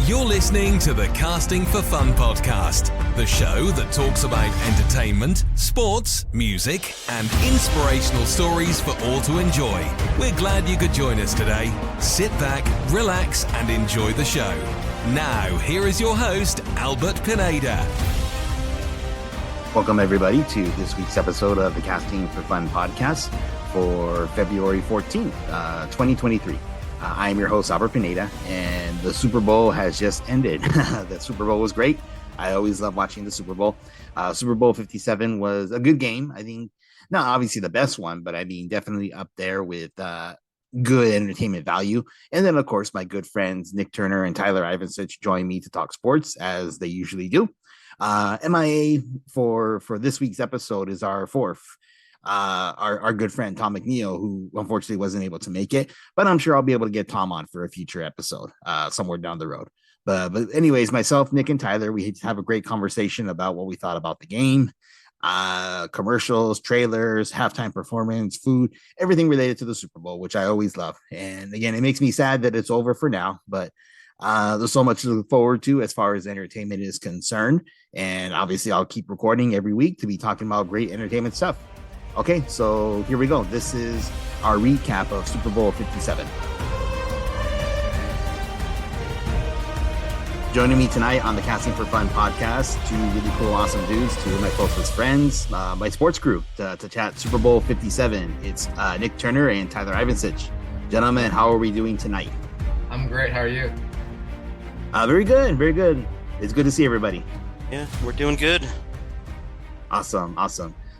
You're listening to the Casting for Fun podcast, the show that talks about entertainment, sports, music, and inspirational stories for all to enjoy. We're glad you could join us today. Sit back, relax, and enjoy the show. Now, here is your host, Albert Pineda. Welcome, everybody, to this week's episode of the Casting for Fun podcast for February 14th, 2023. I am your host, Albert Pineda, and the Super Bowl has just ended. The Super Bowl was great. I always love watching the Super Bowl. Super Bowl 57 was a good game. I think, not obviously the best one, but I mean, definitely up there with good entertainment value. And then, of course, my good friends, Nick Turner and Tyler Ivancich, join me to talk sports, as they usually do. MIA for this week's episode is our fourth. Our good friend Tom McNeil, who unfortunately wasn't able to make it, but I'm sure I'll be able to get Tom on for a future episode somewhere down the road. But anyways, myself, Nick, and Tyler, we have a great conversation about what we thought about the game, commercials, trailers, halftime performance, food, everything related to the Super Bowl, which I always love. And again, it makes me sad that it's over for now, but there's so much to look forward to as far as entertainment is concerned. And obviously, I'll keep recording every week to be talking about great entertainment stuff. Okay, so here we go. This is our recap of Super Bowl 57. Joining me tonight on the Casting for Fun podcast, two really cool, awesome dudes, two of my closest friends, my sports crew, to chat Super Bowl 57. It's Nick Turner and Tyler Ivancich. Gentlemen, how are we doing tonight? I'm great. How are you? Very good, very good. It's good to see everybody. Yeah, we're doing good. Awesome.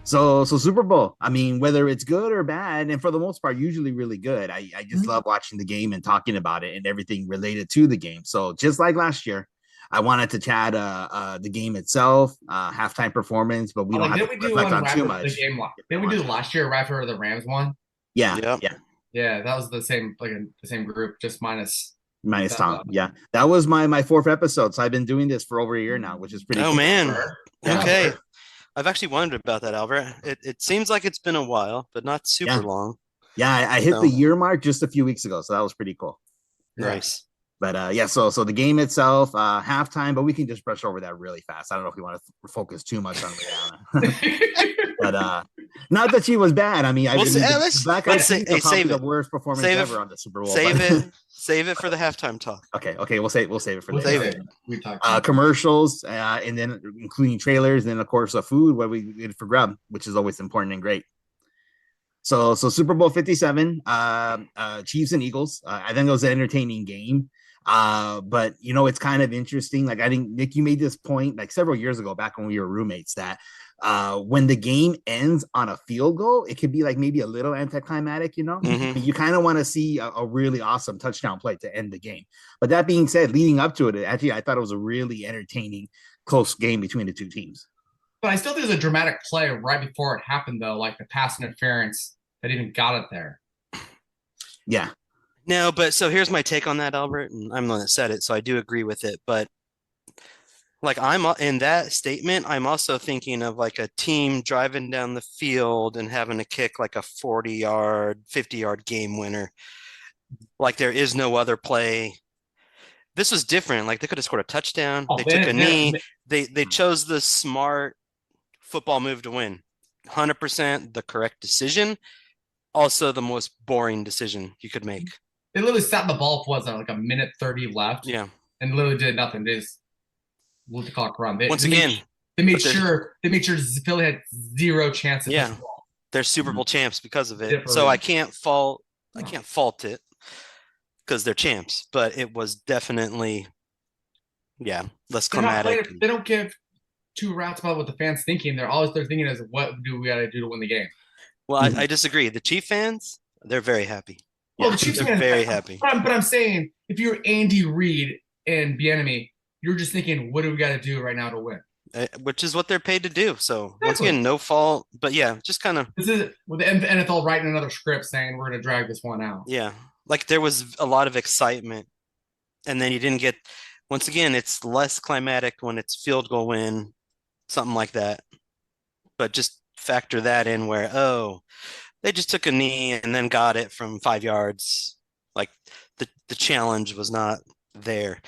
So Super Bowl, I mean, whether it's good or bad, and for the most part, usually really good. I just love watching the game and talking about it and everything related to the game. So just like last year, I wanted to chat the game itself, halftime performance, but we don't have to reflect on too much. Didn't we do last year right after the Rams won? Yeah. Yeah, that was the same group, just minus Tom. Yeah, that was my fourth episode. So I've been doing this for over a year now, which is pretty cool. Man. Yeah. Okay. I've actually wondered about that, Albert. It seems like it's been a while, but not super long. Yeah, I hit the year mark just a few weeks ago, so that was pretty cool. Nice. But so the game itself, halftime, but we can just brush over that really fast. I don't know if we want to focus too much on Rihanna. But not that she was bad. I mean, Black Eyed Peas are probably the worst performance ever on the Super Bowl. Save it for the halftime talk. Okay, we'll save it for We talked commercials, and then including trailers, and then of course food, what we did for grub, which is always important and great. So Super Bowl 57, Chiefs and Eagles. I think it was an entertaining game. But it's kind of interesting. Like, I think, Nick, you made this point like several years ago, back when we were roommates, that when the game ends on a field goal, it could be like maybe a little anticlimactic, Mm-hmm. You kind of want to see a really awesome touchdown play to end the game. But that being said, leading up to it, actually, I thought it was a really entertaining, close game between the two teams. But I still think there's a dramatic play right before it happened, though, like the pass interference that even got it there. Yeah. No, but so here's my take on that, Albert, and I'm the one that said it, so I do agree with it. But like, I'm in that statement, I'm also thinking of like a team driving down the field and having to kick like a 40-yard, 50-yard game winner. Like, there is no other play. This was different. Like, they could have scored a touchdown. They took a knee. They chose the smart football move to win. 100% the correct decision. Also the most boring decision you could make. They literally sat the ball for like a minute 30 left. Yeah. And literally did nothing. They just let the clock run. They made sure Philly had zero chances. Yeah. They're Super Bowl champs because of it. So I can't fault it because they're champs, but it was definitely less climatic. They don't give two rats about what the fans thinking. They're thinking is, what do we got to do to win the game? Well, I disagree. The Chief fans, they're very happy. Well, the Chiefs are very happy. But I'm saying, if you're Andy Reid and Bieniemy, you're just thinking, what do we got to do right now to win? Which is what they're paid to do. So once again, no fault. But yeah, just kind of. This is with the NFL writing another script saying we're going to drag this one out. Yeah, like there was a lot of excitement, and then you didn't get. Once again, it's less climatic when it's field goal win, something like that. But just factor that in where they just took a knee and then got it from 5 yards. Like the challenge was not there.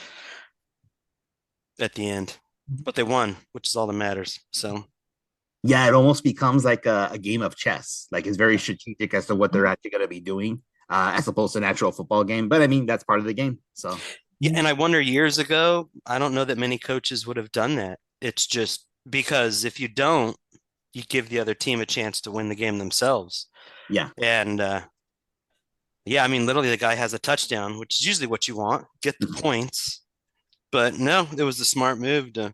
at the end, but they won, which is all that matters. So yeah, it almost becomes like a game of chess. Like it's very strategic as to what they're actually going to be doing, as opposed to an actual football game. But I mean, that's part of the game. So yeah, and I wonder years ago, I don't know that many coaches would have done that. It's just because if you don't, you give the other team a chance to win the game themselves. yeah. And yeah, I mean, literally, the guy has a touchdown, which is usually what you want, get the points. But no, it was the smart move to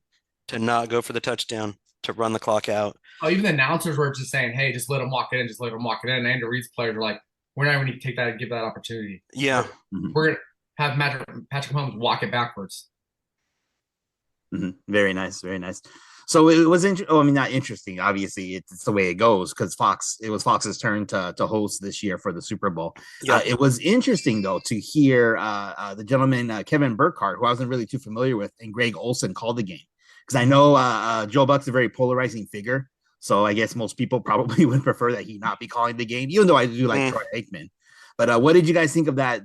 not go for the touchdown, to run the clock out. Oh, even the announcers were just saying, "Hey, just let him walk it in, just let him walk it in." And Andy Reid's players were like, "We're not going to take that and give that opportunity. Yeah. We're going to have Patrick Mahomes walk it backwards." Very nice, very nice. So it was interesting. Oh, I mean, not interesting. Obviously, it's the way it goes because it was Fox's turn to host this year for the Super Bowl. Yep. It was interesting though to hear the gentleman Kevin Burkhardt, who I wasn't really too familiar with, and Greg Olson call the game because I know Joe Buck's a very polarizing figure. So I guess most people probably would prefer that he not be calling the game, even though I do like Troy Aikman. But what did you guys think of that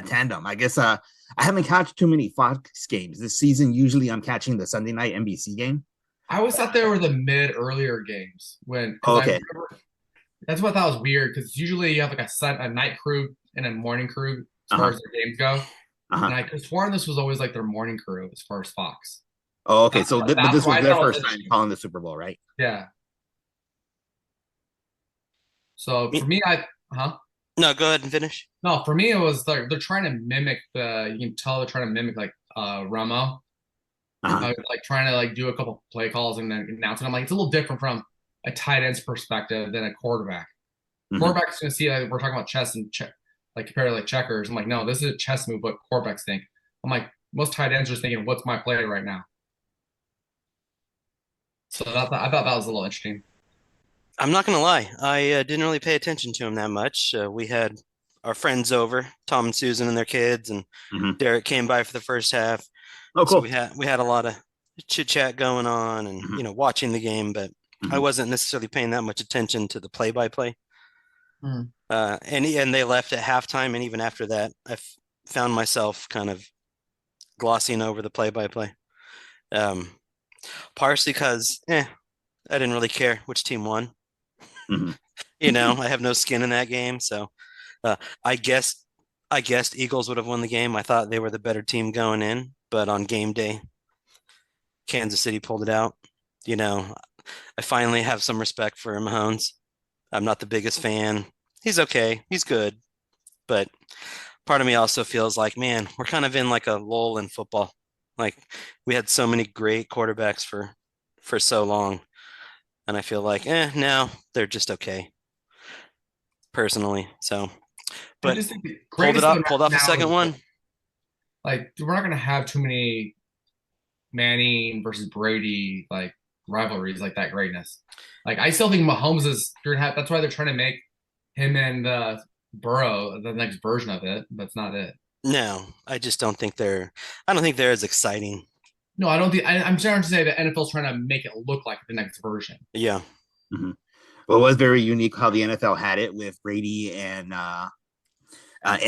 tandem? I guess I haven't catched too many Fox games this season. Usually, I'm catching the Sunday night NBC game. I always thought they were the earlier games when. Okay. That's what I thought was weird because usually you have like a night crew and a morning crew as far as their games go. And I could have sworn this was always like their morning crew as far as Fox. Oh, okay. But this was their first time calling the Super Bowl, right? Yeah. So for me, No, go ahead and finish. No, for me, it was like they're trying to mimic you can tell they're trying to mimic like Romo. Like trying to like do a couple play calls and then announce it. I'm like, it's a little different from a tight end's perspective than a quarterback. Quarterback's going to see like we're talking about chess and like compared to like checkers. I'm like, no, this is a chess move. What quarterbacks think. I'm like, most tight ends are thinking, what's my play right now? So I thought that was a little interesting. I'm not gonna lie, I didn't really pay attention to him that much. We had our friends over, Tom and Susan and their kids, and Derek came by for the first half. Oh, cool. So we had a lot of chit chat going on, and watching the game, but I wasn't necessarily paying that much attention to the play by play. And they left at halftime, and even after that, I found myself kind of glossing over the play by play. Partially because I didn't really care which team won. I have no skin in that game, so I guessed Eagles would have won the game. I thought they were the better team going in, but on game day, Kansas City pulled it out. I finally have some respect for Mahomes. I'm not the biggest fan. He's okay. He's good, but part of me also feels like, man, we're kind of in like a lull in football. Like we had so many great quarterbacks for so long. And I feel like, now they're just okay, personally. So, but just pulled off the second one. Like, we're not going to have too many Manning versus Brady like rivalries like that greatness. Like, I still think Mahomes is. That's why they're trying to make him and Burrow the next version of it. That's not it. No, I just don't think they're. I don't think they're as exciting. No, I don't think. I'm trying to say that NFL's trying to make it look like the next version. Yeah. Well, it was very unique how the NFL had it with Brady and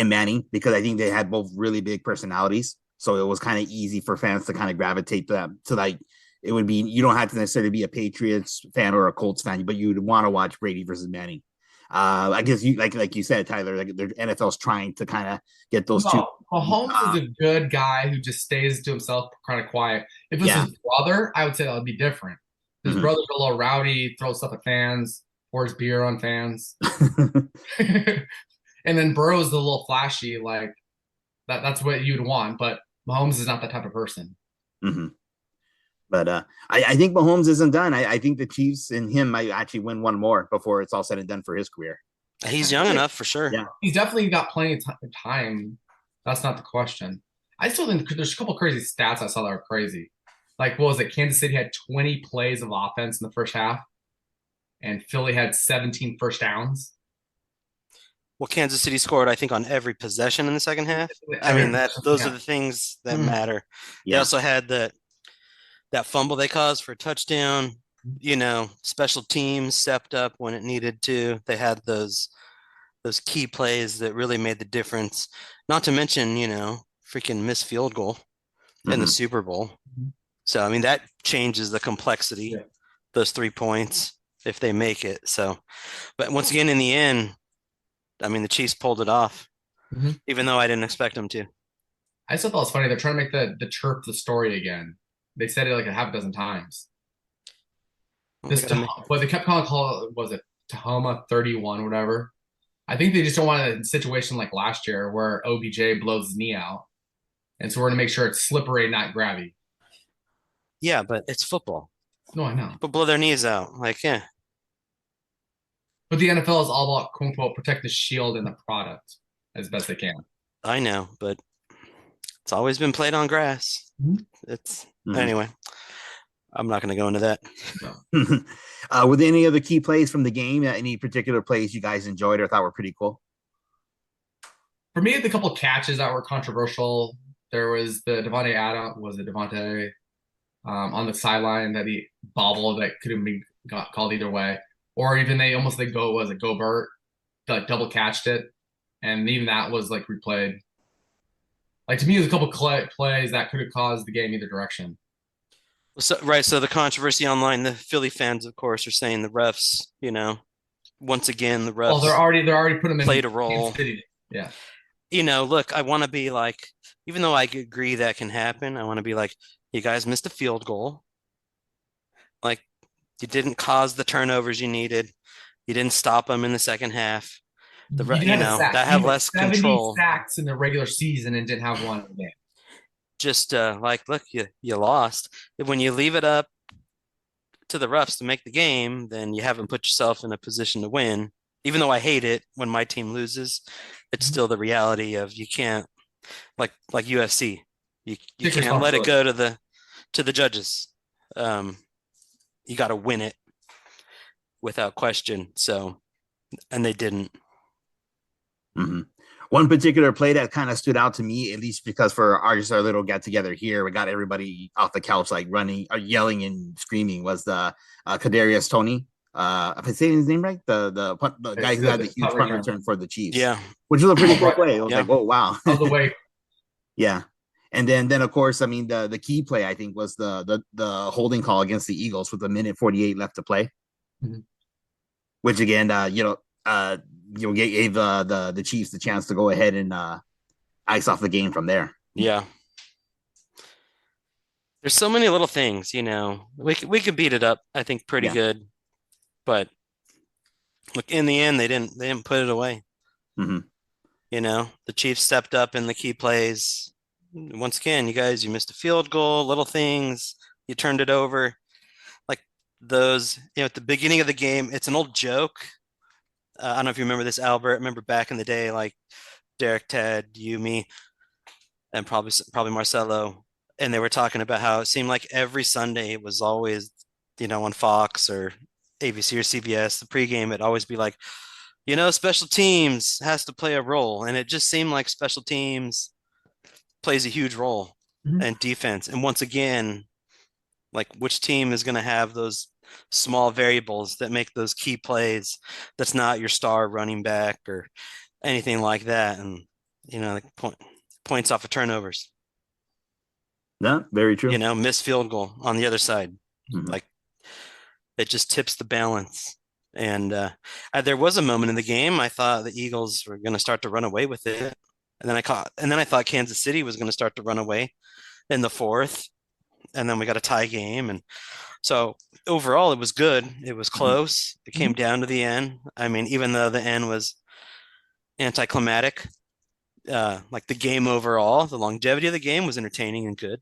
Manning, because I think they had both really big personalities. So it was kind of easy for fans to kind of gravitate to them. So like it would be, you don't have to necessarily be a Patriots fan or a Colts fan, but you would want to watch Brady versus Manning. I guess you like you said, Tyler, like the NFL's trying to kind of get those two. Mahomes is a good guy who just stays to himself, kind of quiet. If it was his brother, I would say that would be different. His brother's a little rowdy, throws stuff at fans, pours beer on fans. And then Burrow's a little flashy, like that's what you'd want. But Mahomes is not that type of person. But I think Mahomes isn't done. I think the Chiefs and him might actually win one more before it's all said and done for his career. He's young enough for sure. Yeah, he's definitely got plenty of time. That's not the question. I still think there's a couple crazy stats I saw that are crazy. Like, what was it? Kansas City had 20 plays of offense in the first half, and Philly had 17 first downs. Well, Kansas City scored, I think, on every possession in the second half. I mean, those are the things that matter. Yeah. They also had that fumble they caused for a touchdown. Special teams stepped up when it needed to. They had those key plays that really made the difference. Not to mention, freaking missed field goal in the Mhm. Super Bowl. So, I mean, that changes the complexity, Yeah. those 3 points, if they make it. So, but once again, in the end, I mean, the Chiefs pulled it off, Mhm. even though I didn't expect them to. I still thought it was funny. They're trying to make the chirp the story again. They said it like a half a dozen times. Well, they gotta But they kept calling was it Tahoma 31 or whatever. I think they just don't want a situation like last year where OBJ blows his knee out, and so we're gonna make sure it's slippery, not grabby. Yeah, but it's football. No, I know. People blow their knees out. Like, yeah, But the NFL is all about quote unquote protect the shield and the product as best they can. I know, but it's always been played on grass. Mhm. It's Mhm. anyway. I'm not going to go into that. No. Were there any other key plays from the game? Any particular plays you guys enjoyed or thought were pretty cool? For me, the couple catches that were controversial, there was the Devontae Adams, was it Devontae on the sideline that he bobbled that could have been got called either way, or even they go was it Gobert like double catched it, and even that was like replayed. Like to me, there's a couple plays that could have caused the game either direction. So, right. So the controversy online, the Philly fans, of course, are saying the refs, once again, the Well, refs they're already putting them played in a role. Kansas City. Yeah. Look, I want to be like, even though I agree that can happen, I want to be like, you guys missed a field goal. Like, you didn't cause the turnovers you needed. You didn't stop them in the second half. You didn't have a sack. That You have had less 70 control. sacks in the regular season and didn't have one in the game. Just like, look, you lost. When you leave it up to the refs to make the game, then you haven't put yourself in a position to win. Even though I hate it when my team loses, it's still the reality of you can't like UFC. You Take can't let it responsibility. go to the judges. You got to win it without question. So, and they didn't. Mhm. One particular play that kind of stood out to me, at least because for our little get together here, we got everybody off the couch like running or yelling and screaming, was the Kadarius Toney. If I say his name right, the guy It's who had the the huge punt punt return. return for the Chiefs, Yeah. which was a pretty Oh, cool right. play. It was Yeah. like, oh wow, Of the way. yeah. And then of course, I mean the key play I think was the holding call against the Eagles with a minute 48 left to play, Mhm. which again, gave the Chiefs the chance to go ahead and ice off the game from there. Yeah. There's so many little things, we could beat it up, I think, pretty Yeah. good, but look, in the end, they didn't put it away. Mm-hmm. The Chiefs stepped up in the key plays. Once again, you missed a field goal, little things, you turned it over. Like those, at the beginning of the game, it's an old joke. I don't know if you remember this, Albert. Remember back in the day, like Derek, Ted, you, me, and probably Marcelo, and they were talking about how it seemed like every Sunday it was always, on Fox or ABC or CBS, the pregame, it'd always be like, special teams has to play a role. And it just seemed like special teams plays a huge role Mhm. and defense. And once again, like which team is going to have those small variables that make those key plays that's not your star running back or anything like that. And, like points off of turnovers. No, very true. Missed field goal on the other side. Mm-hmm. Like it just tips the balance. And there was a moment in the game I thought the Eagles were going to start to run away with it, and then I thought Kansas City was going to start to run away in the fourth, and then we got a tie game, and so overall it was good. It was close. It came down to the end. I mean, even though the end was anticlimactic, like the game overall, the longevity of the game was entertaining and good.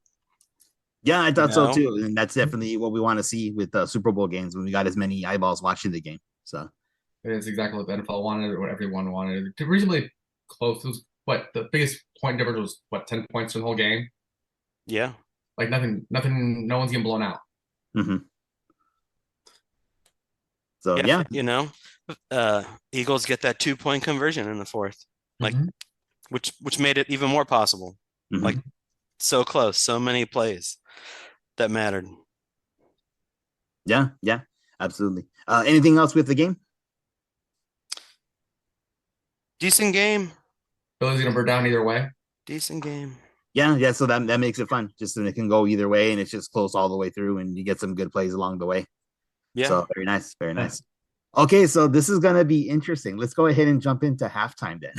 Yeah, I thought so too, and that's definitely what we want to see with Super Bowl games when we got as many eyeballs watching the game. So it's exactly what the NFL wanted, or what everyone wanted. Reasonably close. It was what the biggest point difference was. What 10 points in the whole game? Yeah, like nothing. No one's getting blown out. Mm-hmm. So Eagles get that 2-point conversion in the fourth, like which made it even more possible. Mm-hmm. Like so close, so many plays that mattered. Yeah, absolutely. Anything else with the game? Decent game. Philly's gonna burn down either way. Decent game. Yeah. So that makes it fun. Just and it can go either way, and it's just close all the way through, and you get some good plays along the way. Yeah. So very nice, very nice. Okay, so this is gonna be interesting. Let's go ahead and jump into halftime then.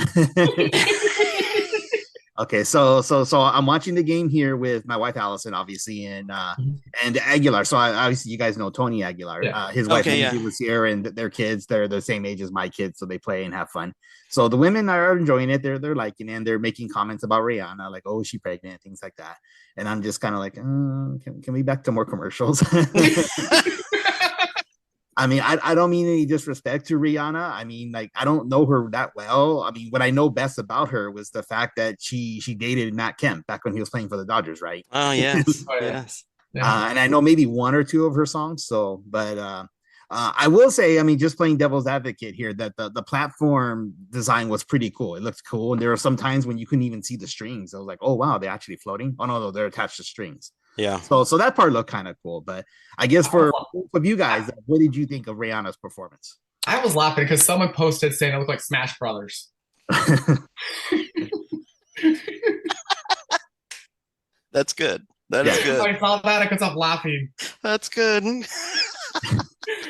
Okay, so I'm watching the game here with my wife Allison, obviously, and Aguilar. So obviously you guys know Tony Aguilar. Yeah. His wife Okay, Lindsay yeah. was here, and their kids, they're the same age as my kids, so they play and have fun. So the women are enjoying it. They're liking it, and they're making comments about Rihanna, like, oh, is she pregnant, things like that. And I'm just kind of like, can we back to more commercials? I mean, I don't mean any disrespect to Rihanna. I mean, like, I don't know her that well. I mean, what I know best about her was the fact that she dated Matt Kemp back when he was playing for the Dodgers, right? Oh, yes. Oh, yeah. Yes. Yeah. And I know maybe one or two of her songs. So, but I will say, I mean, just playing devil's advocate here, that the platform design was pretty cool. It looks cool, and there are some times when you couldn't even see the strings. I was like, oh wow, they're actually floating. Oh no, they're attached to strings. Yeah. So that part looked kind of cool. But I guess for both of you guys, what did you think of Rihanna's performance? I was laughing because someone posted saying it looked like Smash Brothers. That's good. That is good. I saw that, I could stop laughing. That's good.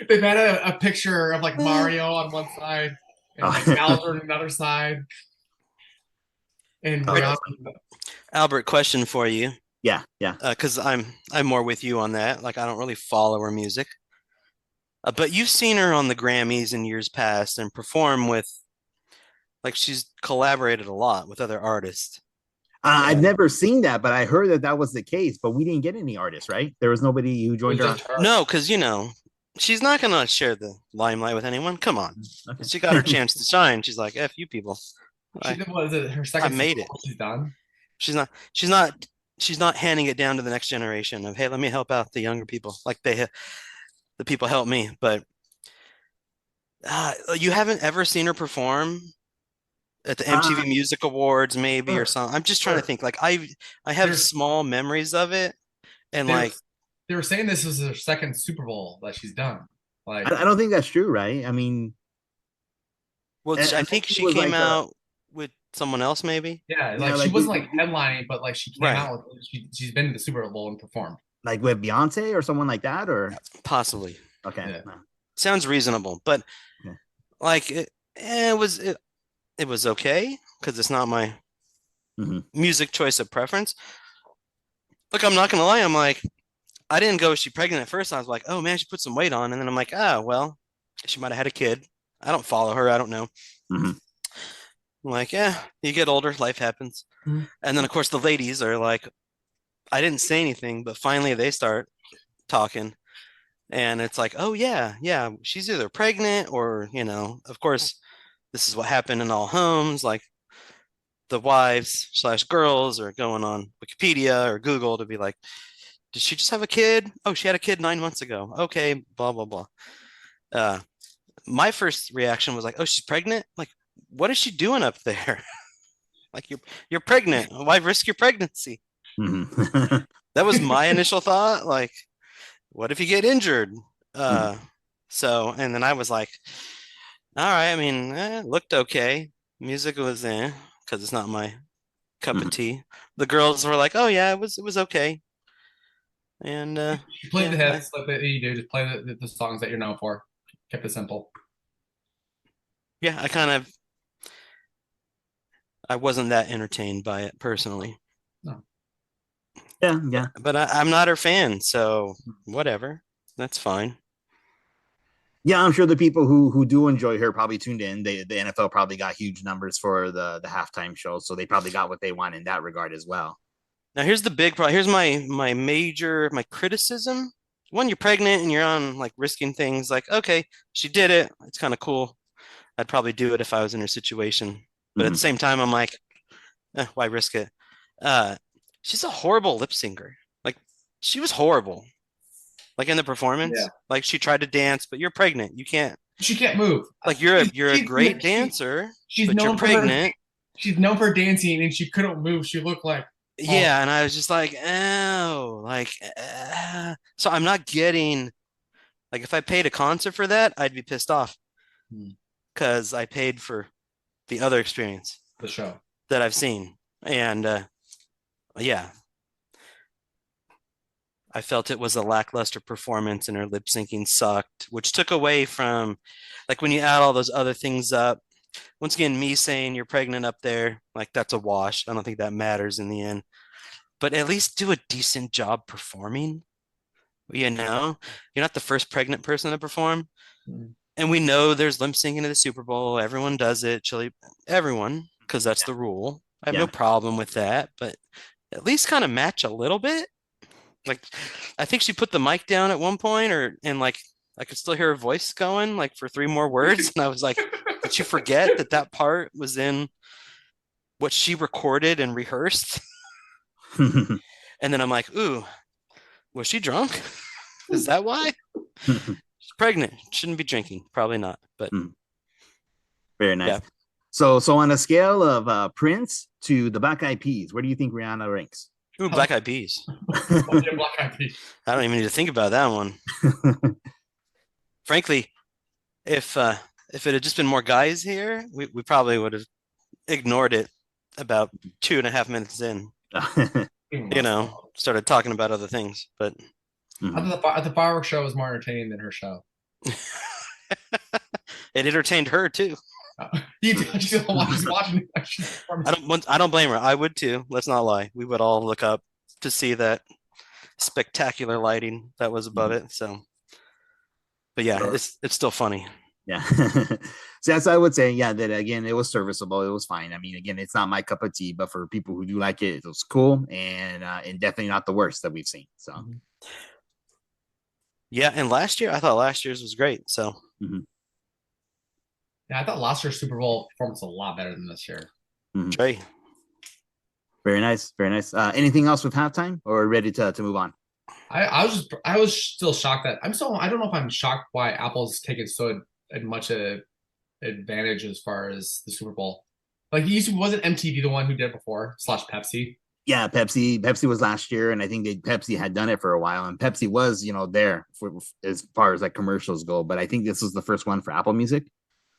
They've had a picture of like Mario on one side and like Bowser on another side. And Rihanna. Albert, question for you. Yeah. Because I'm more with you on that. Like I don't really follow her music. But you've seen her on the Grammys in years past and perform with, like she's collaborated a lot with other artists. I've never seen that, but I heard that was the case. But we didn't get any artists, right? There was nobody who joined her. No, because she's not gonna share the limelight with anyone. Come on, okay. She got her chance to shine. She's like, "F you people." Was it her second? I made it. She's done. She's not handing it down to the next generation of, hey, let me help out the younger people. Like the people help me. But you haven't ever seen her perform at the MTV Music Awards, maybe, or something. I'm just trying to think. Like I have small memories of it, and they were saying this was her second Super Bowl that she's done. Like I don't think that's true, right? I mean, well, I think she came out with someone else, maybe. Yeah, like she wasn't like headlining, but like she came out with she's been to the Super Bowl and performed. Like with Beyonce or someone like that, or possibly. Okay, yeah. Sounds reasonable, but like it was okay because it's not my music choice of preference. Look, I'm not gonna lie, I'm like, I didn't go, is she pregnant at first? I was like, oh man, she put some weight on, and then I'm like, well, she might have had a kid. I don't follow her, I don't know. I'm like, yeah, you get older, life happens. And then of course the ladies are like, I didn't say anything, but finally they start talking, and it's like, oh yeah, she's either pregnant or of course this is what happened in all homes. Like the wives / girls are going on Wikipedia or Google to be like, did she just have a kid? Oh, she had a kid 9 months ago. Okay, blah blah blah. My first reaction was like, oh, she's pregnant. Like, what is she doing up there? Like you're pregnant. Why risk your pregnancy? That was my initial thought. Like, what if you get injured? So, and then I was like, all right. I mean, it looked okay. Music was because it's not my cup of tea. The girls were like, oh yeah, it was okay. And you play the hits like you do. Just play the songs that you're known for. Kept it simple. Yeah, I wasn't that entertained by it personally. No. Yeah. But I'm not her fan, so whatever. That's fine. Yeah, I'm sure the people who do enjoy her probably tuned in. The NFL probably got huge numbers for the halftime show, so they probably got what they want in that regard as well. Now here's the big problem. Here's my criticism. When you're pregnant and you're on like risking things, like, okay, she did it. It's kind of cool. I'd probably do it if I was in her situation. But at the same time, I'm like, why risk it? She's a horrible lip syncer. Like, she was horrible. Like in the performance, like she tried to dance, but you're pregnant. You can't. She can't move. Like you're a great dancer, but you're pregnant. She's known for dancing, and she couldn't move. She looked like yeah, and I was just like, oh, like, so I'm not getting. Like, if I paid a concert for that, I'd be pissed off because I paid for the other experience, the show that I've seen, and Yeah, I felt it was a lackluster performance and her lip syncing sucked, which took away from like when you add all those other things up. Once again, me saying you're pregnant up there, like that's a wash. I don't think that matters in the end. But at least do a decent job performing. You know, you're not the first pregnant person to perform. Mm. And we know there's lip syncing to the Super Bowl. Everyone does it. Chili, everyone, because that's Yeah. the rule. I have no Yeah. problem with that, but at least kind of match a little bit. Like, I think she put the mic down at one point, and like I could still hear her voice going like for three more words, and I was like, did she forget that that part was in what she recorded and rehearsed? And then I'm like, ooh, was she drunk? Is that why? She's pregnant. Shouldn't be drinking. Probably not. But Very nice. yeah. So on a scale of Prince to the Black Eyed Peas, where do you think Rihanna ranks? Ooh, Black Eyed Peas. Black Eyed Peas. I don't even need to think about that one. Frankly, if it had just been more guys here, we probably would have ignored it about 2.5 minutes in. Started talking about other things. But I thought the fireworks show was more entertaining than her show. it entertained her too. She's watching. I don't blame her. I would too. Let's not lie. We would all look up to see that spectacular lighting that was above it. So, but yeah, it's still funny. Yeah. So that's I would say, yeah, that again, it was serviceable. It was fine. I mean, again, it's not my cup of tea, but for people who do like it, it was cool and definitely not the worst that we've seen. So yeah, and I thought last year's was great. So yeah, I thought last year's Super Bowl performance was a lot better than this year. Trey. Very nice, very nice. Anything else with halftime or ready to move on? I was still shocked that I don't know if I'm shocked why Apple's taken so much advantage as far as the Super Bowl. Like wasn't MTV the one who did it before / Pepsi? Yeah, Pepsi was last year, and I think Pepsi had done it for a while, and Pepsi was there for as far as like commercials go. But I think this was the first one for Apple Music.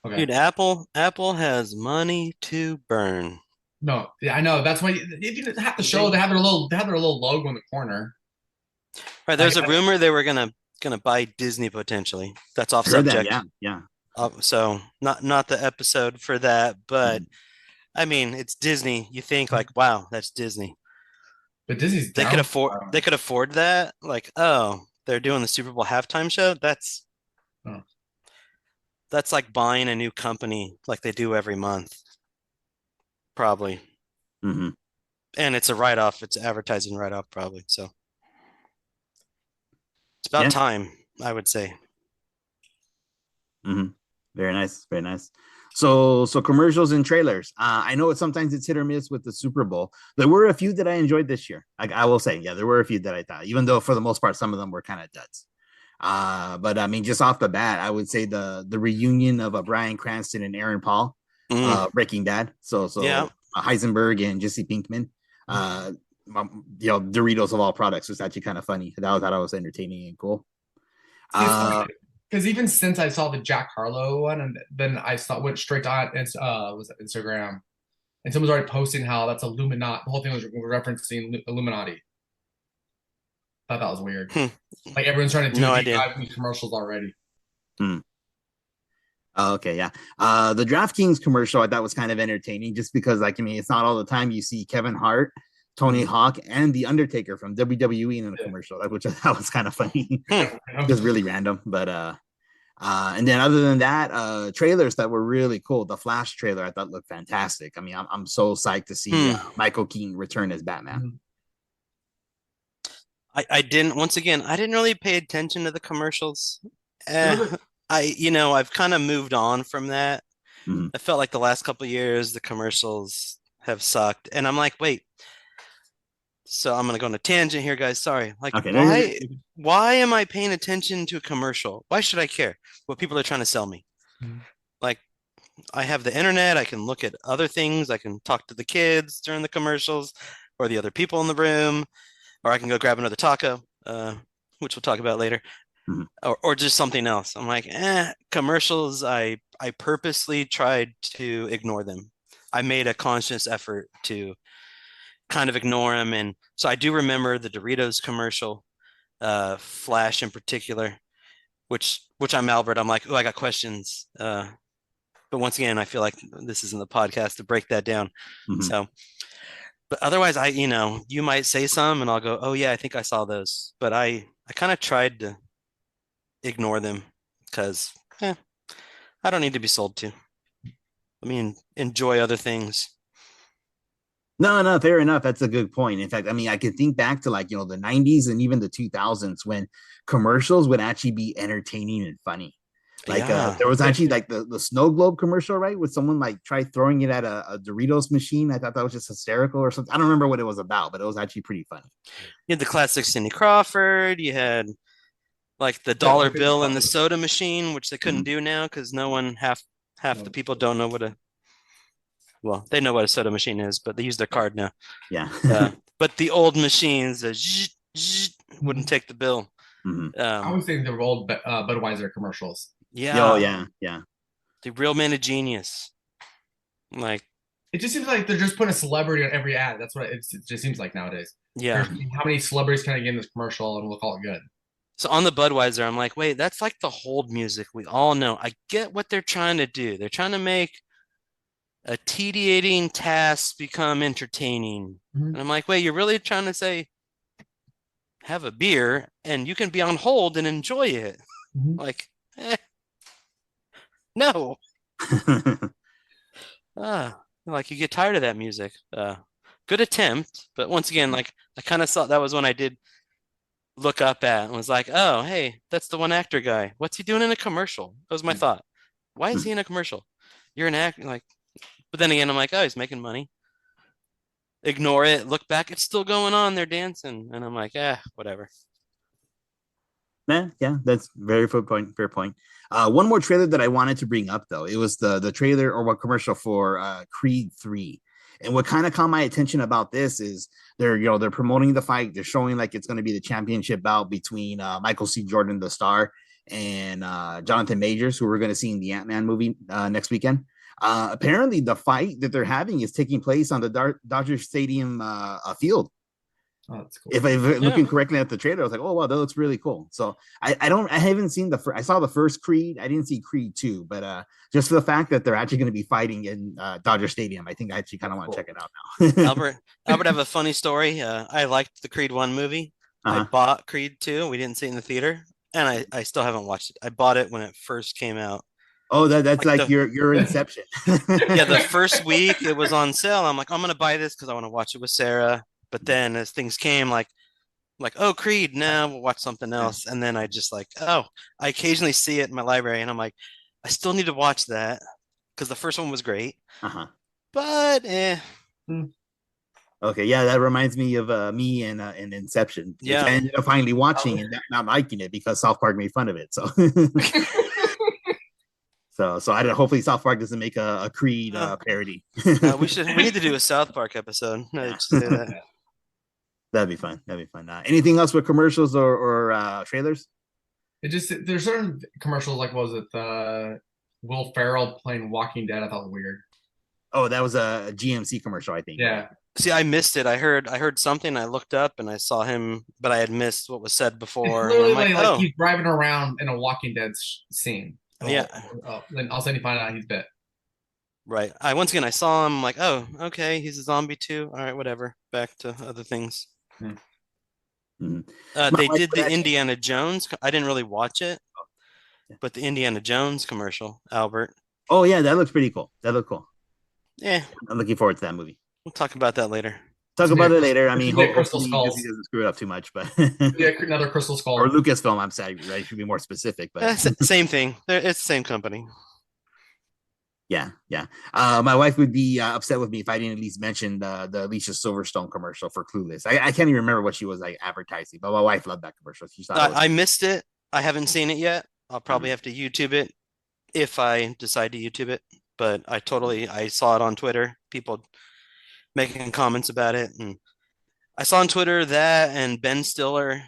Okay. Dude, Apple has money to burn. No, yeah, I know. That's why you have the show. They have their little logo in the corner. Right, there's a rumor they were gonna buy Disney potentially. That's off subject. That, yeah. So not the episode for that, but I mean it's Disney. You think like, wow, that's Disney. But Disney's they could afford that. Like, oh, they're doing the Super Bowl halftime show. That's like buying a new company like they do every month. Probably. Mm-hmm. And it's a write-off. It's advertising write-off probably. So it's about time, I would say. Mm-hmm. Very nice. Very nice. So commercials and trailers. I know sometimes it's hit or miss with the Super Bowl. There were a few that I enjoyed this year. I will say, yeah, there were a few that I thought, even though for the most part, some of them were kind of duds. But I mean, just off the bat, I would say the reunion of Bryan Cranston and Aaron Paul, Breaking Bad. So yeah. Heisenberg and Jesse Pinkman. Doritos of all products was actually kind of funny. I thought I was entertaining and cool. Because even since I saw the Jack Harlow one, and then I went straight to Instagram, and someone's already posting how that's Illuminati. The whole thing was referencing Illuminati. I thought that was weird. Like everyone's trying to do these commercials already. Oh, okay, yeah. The DraftKings commercial I thought was kind of entertaining, just because it's not all the time you see Kevin Hart, Tony Hawk, and The Undertaker from WWE in a commercial, which I thought was kind of funny. Just really random. But and then other than that, trailers that were really cool. The Flash trailer I thought looked fantastic. I mean, I'm so psyched to see Michael Keaton return as Batman. I didn't really pay attention to the commercials. I've kind of moved on from that. I felt like the last couple of years the commercials have sucked, and I'm like, wait. So I'm gonna go on a tangent here, guys. Sorry. Like, okay, why am I paying attention to a commercial? Why should I care what people are trying to sell me? Like, I have the internet. I can look at other things. I can talk to the kids during the commercials, or the other people in the room, or I can go grab another taco, which we'll talk about later, or just something else. I'm like, commercials. I purposely tried to ignore them. I made a conscious effort to kind of ignore them. And so I do remember the Doritos commercial, Flash in particular, which I'm Albert. I'm like, oh, I got questions. But once again, I feel like this isn't the podcast to break that down. Mhm. So, but otherwise, you might say some, and I'll go, oh yeah, I think I saw those. But I kind of tried to ignore them because I don't need to be sold to. I mean, enjoy other things. No, no, fair enough. That's a good point. In fact, I mean, I can think back to like, the 90s and even the 2000s when commercials would actually be entertaining and funny. Like Yeah. there was actually like the snow globe commercial, right? With someone like try throwing it at a Doritos machine. I thought that was just hysterical or something. I don't remember what it was about, but it was actually pretty funny. You had the classic Cindy Crawford. You had like the Yeah, dollar like bill and the soda machine, which they couldn't Mhm. do now because no one half the people don't know they know what a soda machine is, but they use their card now. Yeah. But the old machines wouldn't take the bill. Mhm. I always think the old Budweiser commercials. Oh, Yeah, yeah. the real man of genius. Like, It just seems like they're just putting a celebrity on every ad. That's what it just seems like nowadays. yeah. How many celebrities can I get in this commercial and we'll call it good? So on the Budweiser, I'm like, wait, that's like the hold music we all know. I get what they're trying to do. They're trying to make a tediating task become entertaining. Mhm. And I'm like, wait, you're really trying to say have a beer and you can be on hold and enjoy it? Mhm. Like, no. Like you get tired of that music. Good attempt, but once again, like I kind of saw that was when I did look up at and was like, oh, hey, that's the one actor guy. What's he doing in a commercial? That was my thought. Why is he in a commercial? You're an actor, like, but then again, I'm like, oh, he's making money. Ignore it. Look back, it's still going on. They're dancing, and I'm like, whatever. Yeah, that's very fair point. Fair point. One more trailer that I wanted to bring up though. It was the trailer or what commercial for Creed 3. And what kind of caught my attention about this is they're promoting the fight. They're showing like it's going to be the championship bout between Michael C. Jordan, the star, and Jonathan Majors, who we're going to see in the Ant-Man movie next weekend. Apparently, the fight that they're having is taking place on the Dodger Stadium field. Oh, that's cool. If I'm looking correctly at the trailer, I was like, oh wow, that looks really cool. So I haven't seen I saw the first Creed. I didn't see Creed 2, but just for the fact that they're actually going to be fighting in Dodger Stadium, I think I actually kind of want to check it out now. Albert, I have a funny story. I liked the Creed 1 movie. I bought Creed 2. We didn't see it in the theater, and I still haven't watched it. I bought it when it first came out. Oh, that's like your Inception. Yeah, the first week it was on sale. I'm like, I'm gonna buy this because I want to watch it with Sarah. But then as things came, like, oh, Creed, no, we'll watch something else. And then I just like, oh, I occasionally see it in my library, and I'm like, I still need to watch that because the first one was great. But Okay, yeah, that reminds me of me and Inception. Yeah, I ended up finally watching and not liking it because South Park made fun of it. So. So I don't. Hopefully, South Park doesn't make a Creed parody. We need to do a South Park episode. No, just say that. That'd be fun. Anything else with commercials or trailers? There's certain commercials like was it Will Ferrell playing Walking Dead? I thought was weird. Oh, that was a GMC commercial, I think. Yeah. See, I missed it. I heard something. I looked up and I saw him, but I had missed what was said before. It's literally like, like he's driving around in a Walking Dead scene. Yeah. Then all of a sudden you find out he's bit. Right. Once again I saw him. I'm like, oh, okay, he's a zombie too. All right, whatever. Back to other things. Mm-hmm. They did the Indiana Jones. I didn't really watch it, but the Indiana Jones commercial, Albert. Oh yeah, that looks pretty cool. That looked cool. Yeah, I'm looking forward to that movie. We'll talk about that later. Talk about it later. I mean, Crystal Skulls. He doesn't screw it up too much, but yeah, another Crystal Skull or Lucasfilm. I'm sorry, right? Should be more specific, but same thing. It's the same company. Yeah. My wife would be upset with me if I didn't at least mention the Alicia Silverstone commercial for Clueless. I can't even remember what she was like advertising, but my wife loved that commercial. She thought I missed it. I haven't seen it yet. I'll probably have to YouTube it if I decide to YouTube it. But I saw it on Twitter. People making comments about it, and I saw on Twitter that and Ben Stiller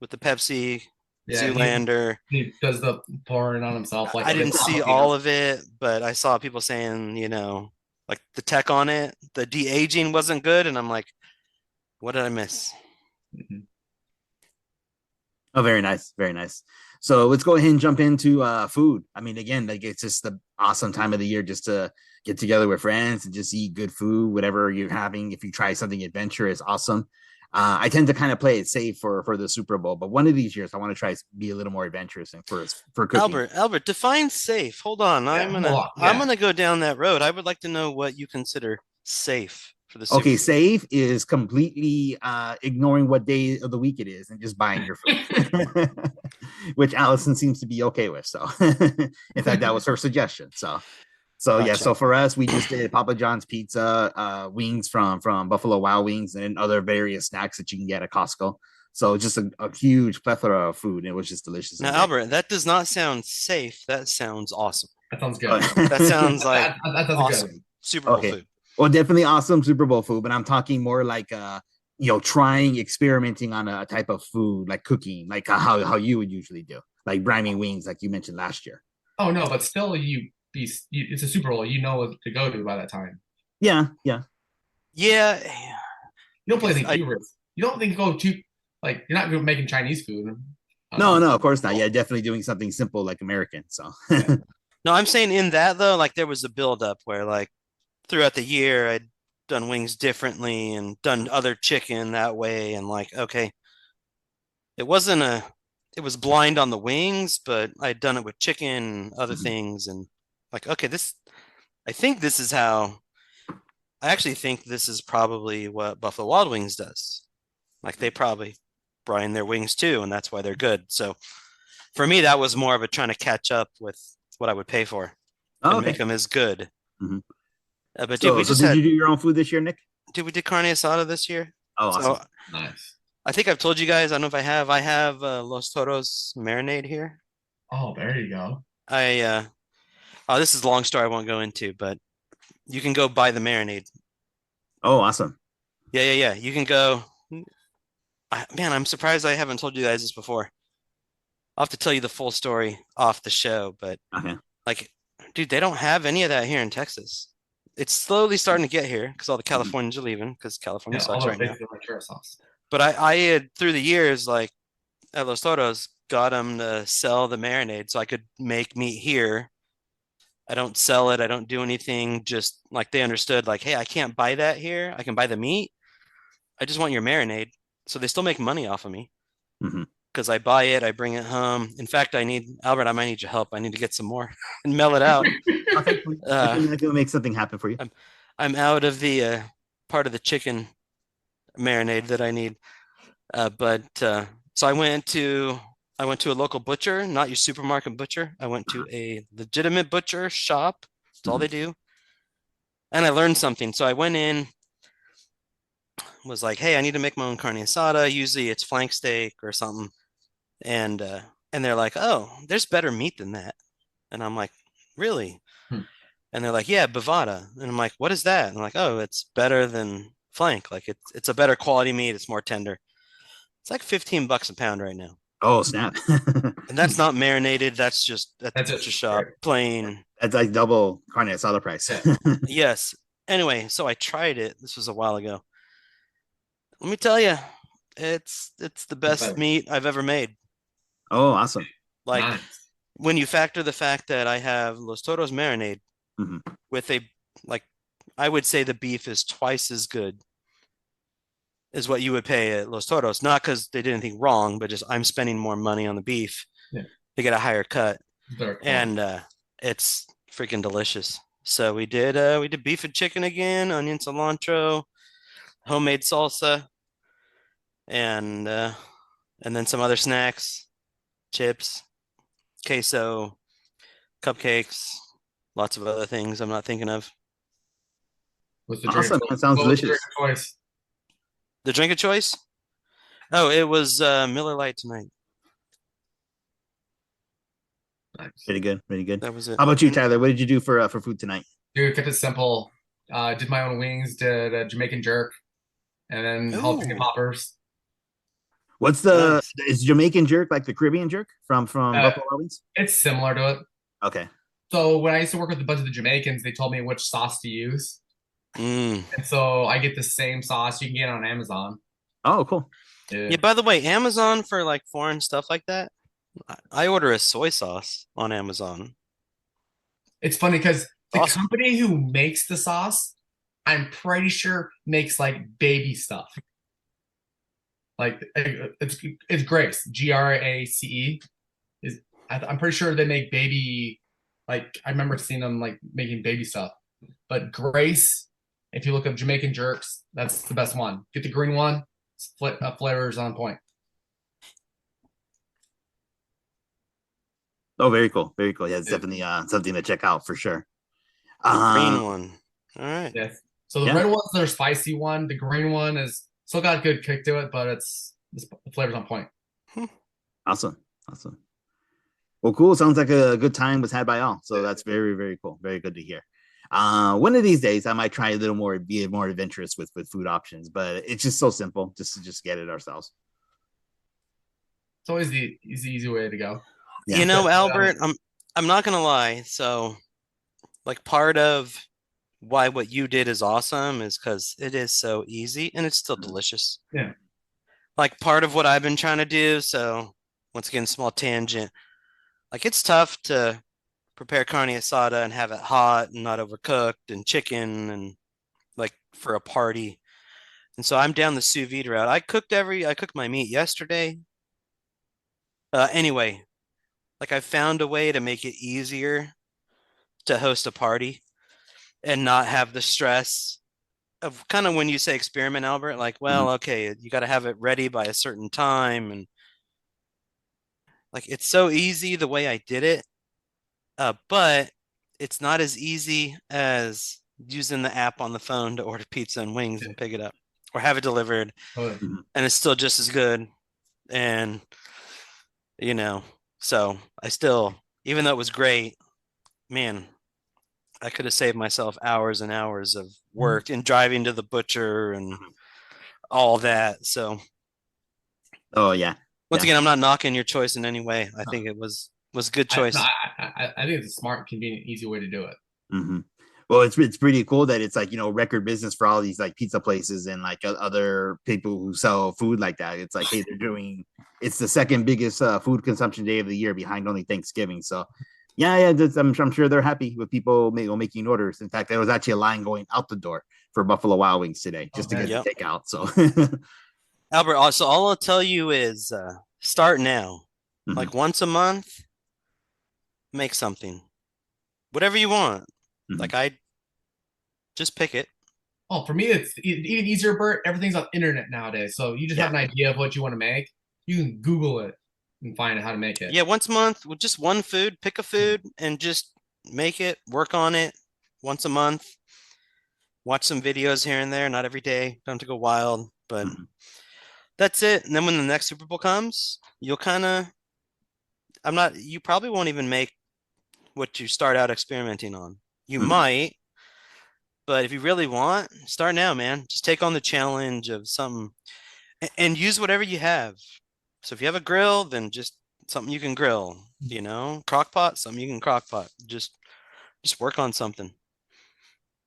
with the Pepsi. Zoolander. He does the pouring on himself. Like I didn't see all of it, but I saw people saying, like the tech on it, the de-aging wasn't good, and I'm like, What did I miss? Mhm. Oh, very nice, very nice. So let's go ahead and jump into food. I mean, again, like it's just the awesome time of the year just to get together with friends and just eat good food, whatever you're having. If you try something adventurous, awesome. I tend to kind of play it safe for the Super Bowl, but one of these years I want to try to be a little more adventurous and for cooking. Albert, define safe. Hold on. Yeah, hold on. I'm Yeah. gonna go down that road. I would like to know what you consider safe for the Super Okay, Bowl. safe is completely ignoring what day of the week it is and just buying your food, which Allison seems to be okay with. So, in fact, that was her suggestion. So yeah. Gotcha. So for us, we just did Papa John's pizza, wings from Buffalo Wild Wings, and other various snacks that you can get at Costco. So just a huge plethora of food. It was just delicious Now, and great. Albert, that does not sound safe. That sounds awesome. That sounds good. That sounds like That sounds good. awesome. Super Bowl Okay. food. Well, definitely awesome Super Bowl food, but I'm talking more like trying experimenting on a type of food, like cooking, like how you would usually do, like briny wings, like you mentioned last year. Oh no, but still, it's a Super Bowl. You know what to go to by that time. Yeah, yeah. Yeah, You don't I play guess anything too risky. You don't think go too like you're not making Chinese food. No, no, of course not. Yeah, definitely doing something simple like American. So Yeah. no, I'm saying in that though, like there was a buildup where like throughout the year I'd done wings differently and done other chicken that way, and like okay, it wasn't a it was blind on the wings, but I'd done it with chicken and other Mhm. things, and like okay, this I think this is how I actually think this is probably what Buffalo Wild Wings does. Like they probably brine their wings too, and that's why they're good. So for me, that was more of a trying to catch up with what I would pay for Oh, and make okay. them as good. Mhm. But dude, So did you do your own food this year, Nick? we did carne asada this year. Oh, So awesome. Nice. I think I've told you guys. I don't know if I have Los Toros marinade here. Oh, there you go. I oh, this is a long story. I won't go into, but you can go buy the marinade. Oh, awesome. Yeah. You can go. Man, I'm surprised I haven't told you guys this before. I'll have to tell you the full story off the show, but Okay. like, dude, they don't have any of that here in Texas. It's slowly starting to get here because all the Mhm. Californians are leaving because California Yeah, all sucks the right now. basic ranchera sauce. But I had through the years, like at Los Toros, got them to sell the marinade so I could make meat here. I don't sell it. I don't do anything. Just like they understood, like, hey, I can't buy that here. I can buy the meat. I just want your marinade. So they still make money off of me Mhm. because I buy it, I bring it home. In fact, I need Albert. I might need your help. I need to get some more and mail it out. Okay. Uh, I can make something happen for you. I'm I'm out of the part of the chicken marinade that I need. But so I went to a local butcher, not your supermarket butcher. I went to a legitimate butcher shop. That's all Mhm. they do. And I learned something. So I went in, was like, hey, I need to make my own carne asada. Usually it's flank steak or something. And uh, and they're like, oh, there's better meat than that. And I'm like, really? Hmm. And they're like, yeah, bovada. And I'm like, what is that? And I'm like, oh, it's better than flank. Like it's a better quality meat. It's more tender. It's like $15 a pound right now. Oh, snap. And that's not marinated. That's just at the That's butcher just shop, plain. That's like double carne asada price. yeah. Yes. Anyway, so I tried it. This was a while ago. Let me tell you, it's the It's best better. meat I've ever made. Oh, awesome. Like Nice. when you factor the fact that I have Los Toros marinade Mhm. with a like I would say the beef is twice as good as what you would pay at Los Toros. Not because they did anything wrong, but just I'm spending more money on the beef Yeah. to get a higher cut. Better quality. And it's freaking delicious. So we did beef and chicken again, onion cilantro, homemade salsa, and uh, and then some other snacks, chips, queso, cupcakes, lots of other things I'm not thinking of. What's the drink Awesome. of choice? That sounds What was the drink delicious. of choice? The drink of choice? Oh, it was Miller Lite tonight. Nice. Pretty good. Pretty good. That was it. How about you, And Tyler? What did you do for food tonight? Dude, kept it simple. Did my own wings, did a Jamaican jerk, and then jalapeno ooh, poppers. What's nice. is Jamaican jerk like the Caribbean jerk from Uh, Buffalo Wild Wings? it's similar to it. Okay. So when I used to work with a bunch of the Jamaicans, they told me which sauce to use. Mm, And so I get the same sauce you can get on Amazon. Oh, cool. Yeah, by the way, Amazon for like foreign stuff like that, I order a soy sauce on Amazon. It's funny because the Awesome. company who makes the sauce, I'm pretty sure makes like baby stuff. Like it's Grace, Grace. Is I'm pretty sure they make baby. Like I remember seeing them like making baby stuff. But Grace, if you look up Jamaican jerks, that's the best one. Get the green one. Flavor is on point. Oh, very cool. Very cool. Yeah, it's definitely something to check out for sure. The green Um, one. All right. Yes. So the yeah, red one's their spicy one. The green one is still got a good kick to it, but the flavor's on point. Hmm. awesome. Awesome. Well, cool. Sounds like a good time was had by all. So that's very, very cool. Very good to hear. One of these days, I might try a little more, be more adventurous with food options, but it's just so simple just to just get it ourselves. It's always the easy way to go. Yeah. Albert, I'm not gonna lie. So, like, part of why what you did is awesome is because it is so easy and it's still delicious. Yeah. Like, part of what I've been trying to do. So, once again, small tangent. Like, it's tough to prepare carne asada and have it hot and not overcooked and chicken and like for a party. And so I'm down the sous vide route. I cooked my meat yesterday. Anyway, like I found a way to make it easier to host a party and not have the stress of kind of when you say experiment, Albert, like, well, Mhm. okay, you got to have it ready by a certain time. And like, it's so easy the way I did it. But it's not as easy as using the app on the phone to order pizza and wings and pick it up or have it delivered. Oh, Mhm. And it's still just as good. And, you know, so I still, even though it was great, man, I could have saved myself hours and hours of work and driving to the butcher and all that. So Oh yeah. once Yeah. again, I'm not knocking your choice in any way. I think it was a good I, no, choice. I think it's a smart, convenient, easy way to do it. Mm-hmm. Well, it's pretty cool that it's like record business for all these like pizza places and like other people who sell food like that. It's like hey, they're doing it's the second biggest food consumption day of the year behind only Thanksgiving. So yeah, I'm sure they're happy with people making orders. In fact, there was actually a line going out the door for Buffalo Wild Wings today just to Okay. get the Yep. takeout. So Albert, also, all I'll tell you is start now. Mhm, Like once a month, make something, whatever you want. mhm. Like I just pick it. Oh, for me, it's even easier, Bert. Everything's on internet nowadays. So you just have Yeah. an idea of what you want to make. You can Google it and find how to make it. Yeah, once a month with just one food, pick a food and just make it, work on it once a month. Watch some videos here and there, not every day. Don't have to go wild, but Mhm, that's it. And then when the next Super Bowl comes, you'll kind of, you probably won't even make what you start out experimenting on. You mhm. might, but if you really want, start now, man. Just take on the challenge of something and use whatever you have. So if you have a grill, then just something you can grill, crock pot, something you can crock pot. Just work on something.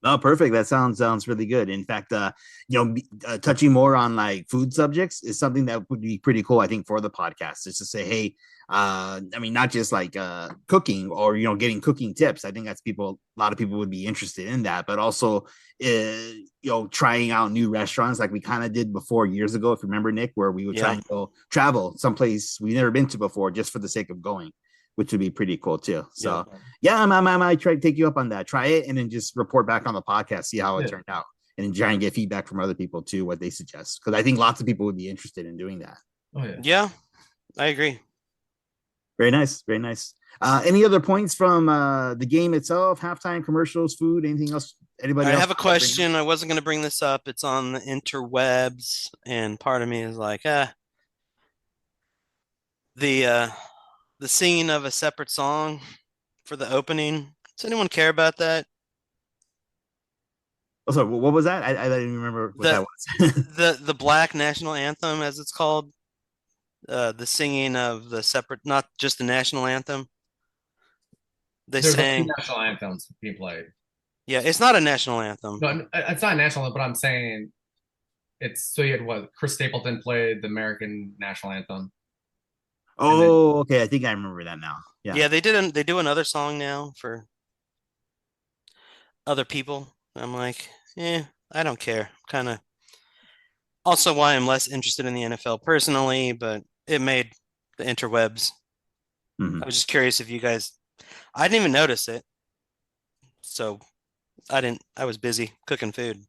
Oh, perfect. That sounds really good. In fact, touching more on like food subjects is something that would be pretty cool. I think for the podcast is to say, hey, I mean, not just like cooking or getting cooking tips. I think a lot of people would be interested in that, but also trying out new restaurants like we kind of did before years ago. If you remember, Nick, where we would try Yeah. and go travel someplace we've never been to before just for the sake of going, which would be pretty cool too. So yeah, I might try to take you up on that. Try it and then just report back on the podcast, see how it Yeah. turned out, and then try and get feedback from other people too, what they suggest. Because I think lots of people would be interested in doing that. Oh yeah. Yeah, I agree. Very nice, very nice. Any other points from the game itself? Halftime commercials, food, anything else? I Anybody else? have a question. I wasn't going to bring this up. It's on the interwebs, and part of me is like, the uh, the singing of a separate song for the opening. Does anyone care about that? Oh, sorry, what was that? I didn't remember what that The was. the Black National Anthem, as it's called, the singing of the separate, not just the national anthem. They There's like two sang, national anthems being played. yeah, it's not a national anthem. No, it's not national, but I'm saying so you had what? Chris Stapleton played the American national anthem. Oh, okay. I think I remember that now. Yeah. Yeah, they do another song now for other people. I'm like, I don't care. Kind of also why I'm less interested in the NFL personally, but it made the interwebs. Mhm. I was just curious if you guys, I didn't even notice it. So I was busy cooking food.